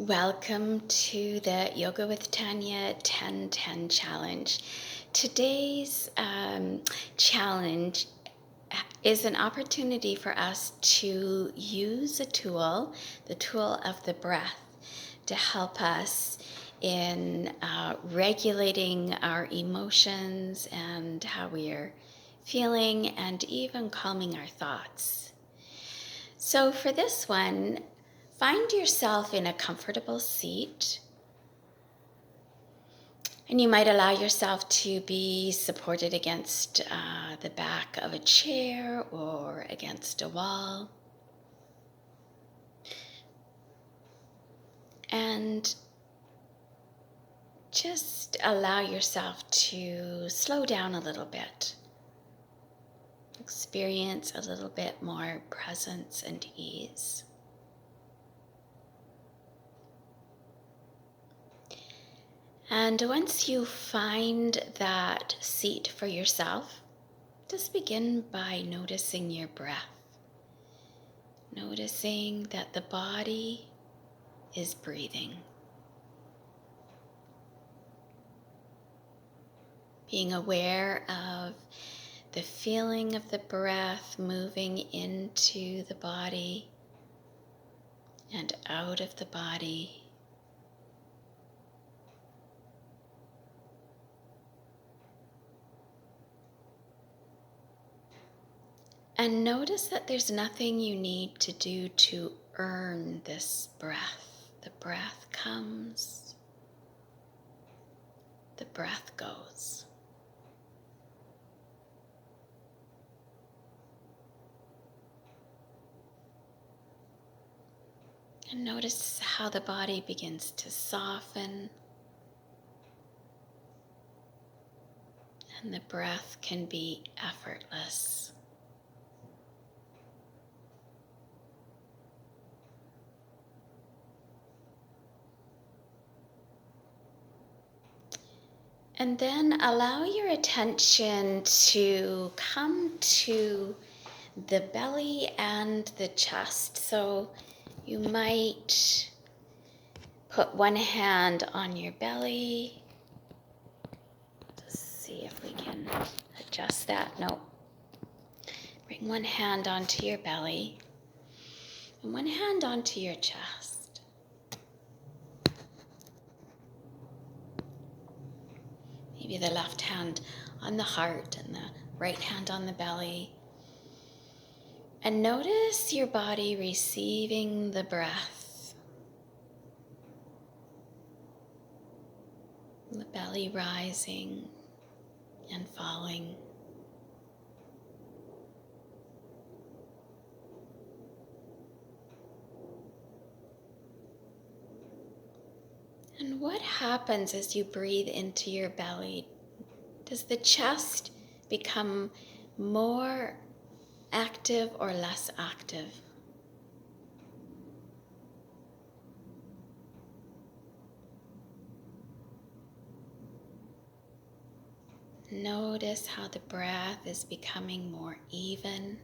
Welcome to the Yoga with Tanya 10-10 challenge. Today's challenge is an opportunity for us to use a tool, the tool of the breath, to help us in regulating our emotions and how we are feeling, and even calming our thoughts. So for this one, find yourself in a comfortable seat, and you might allow yourself to be supported against the back of a chair or against a wall. And just allow yourself to slow down a little bit. Experience a little bit more presence and ease. And once you find that seat for yourself, just begin by noticing your breath. Noticing that the body is breathing. Being aware of the feeling of the breath moving into the body and out of the body. And notice that there's nothing you need to do to earn this breath. The breath comes, the breath goes. And notice how the body begins to soften, and the breath can be effortless. And then allow your attention to come to the belly and the chest. So you might put one hand on your belly. Let's see if we can adjust that. No. Bring one hand onto your belly and one hand onto your chest. Maybe the left hand on the heart and the right hand on the belly. And notice your body receiving the breath. The belly rising and falling. And what happens as you breathe into your belly? Does the chest become more active or less active? Notice how the breath is becoming more even.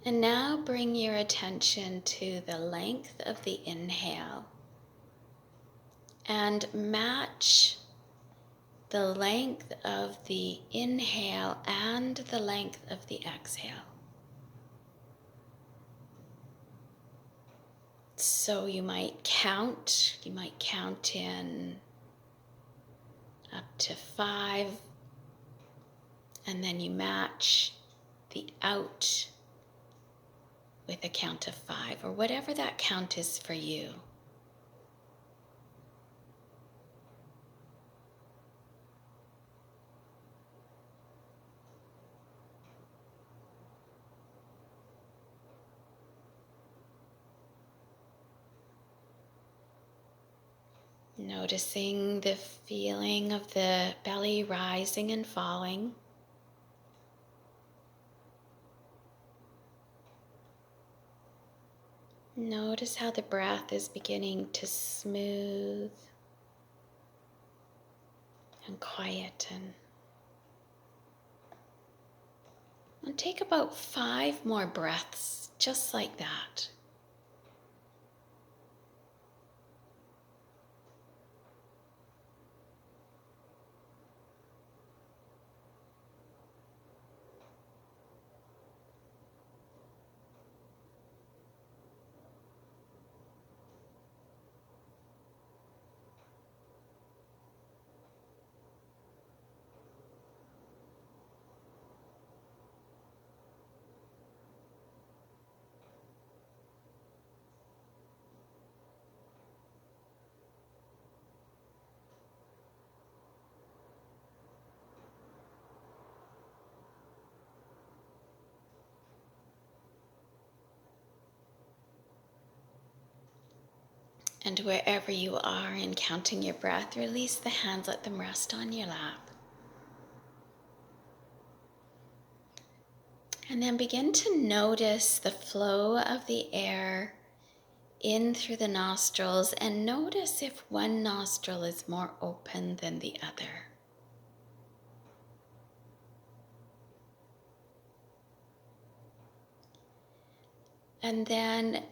And now bring your attention to the length of the inhale and match the length of the inhale and the length of the exhale. So you might count in up to 5, and then you match the out with a count of 5, or whatever that count is for you. Noticing the feeling of the belly rising and falling. Notice how the breath is beginning to smooth and quieten. And take about 5 more breaths, just like that. And wherever you are in counting your breath, release the hands, let them rest on your lap. And then begin to notice the flow of the air in through the nostrils, and notice if one nostril is more open than the other. And then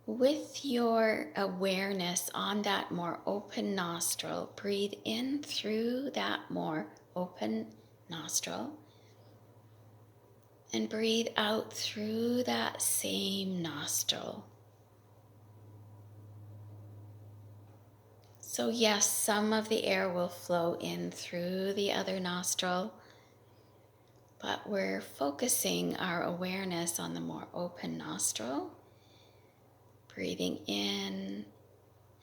with your awareness on that more open nostril, breathe in through that more open nostril and breathe out through that same nostril. So yes, some of the air will flow in through the other nostril, but we're focusing our awareness on the more open nostril, breathing in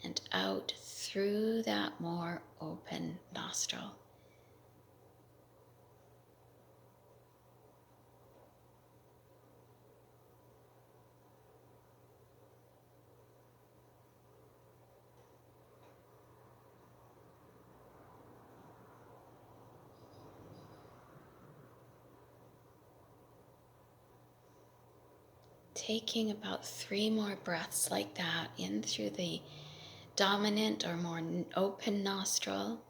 and out through that more open nostril. Taking about 3 more breaths like that in through the dominant or more open nostril,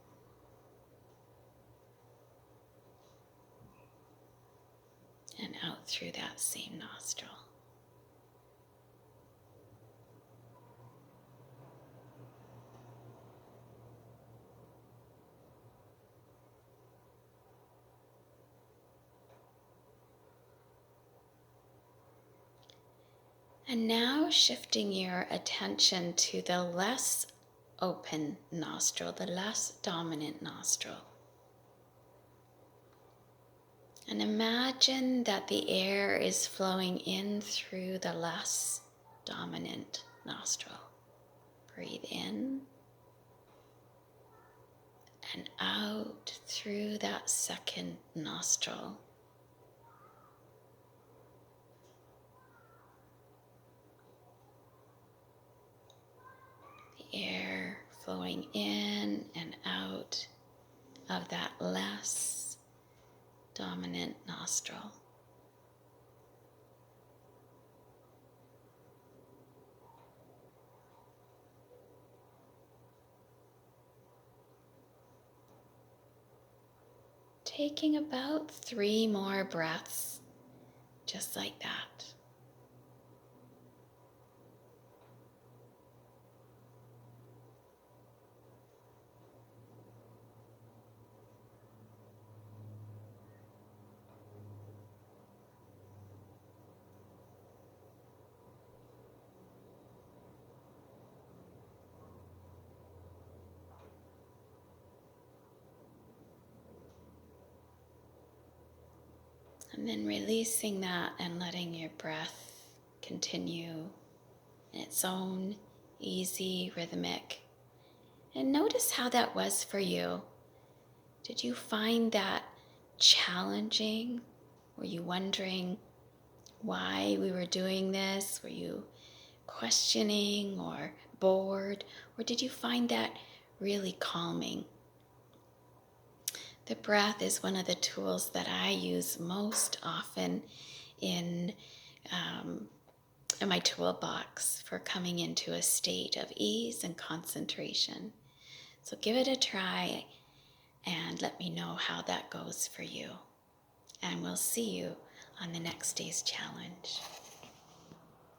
and out through that same nostril. And now shifting your attention to the less open nostril, the less dominant nostril. And imagine that the air is flowing in through the less dominant nostril. Breathe in and out through that second nostril. The air flowing in and out of that less dominant nostril. Taking about 3 more breaths, just like that. And then releasing that and letting your breath continue in its own easy, rhythmic. And notice how that was for you. Did you find that challenging? Were you wondering why we were doing this? Were you questioning or bored? Or did you find that really calming? The breath is one of the tools that I use most often in my toolbox for coming into a state of ease and concentration. So give it a try and let me know how that goes for you. And we'll see you on the next day's challenge.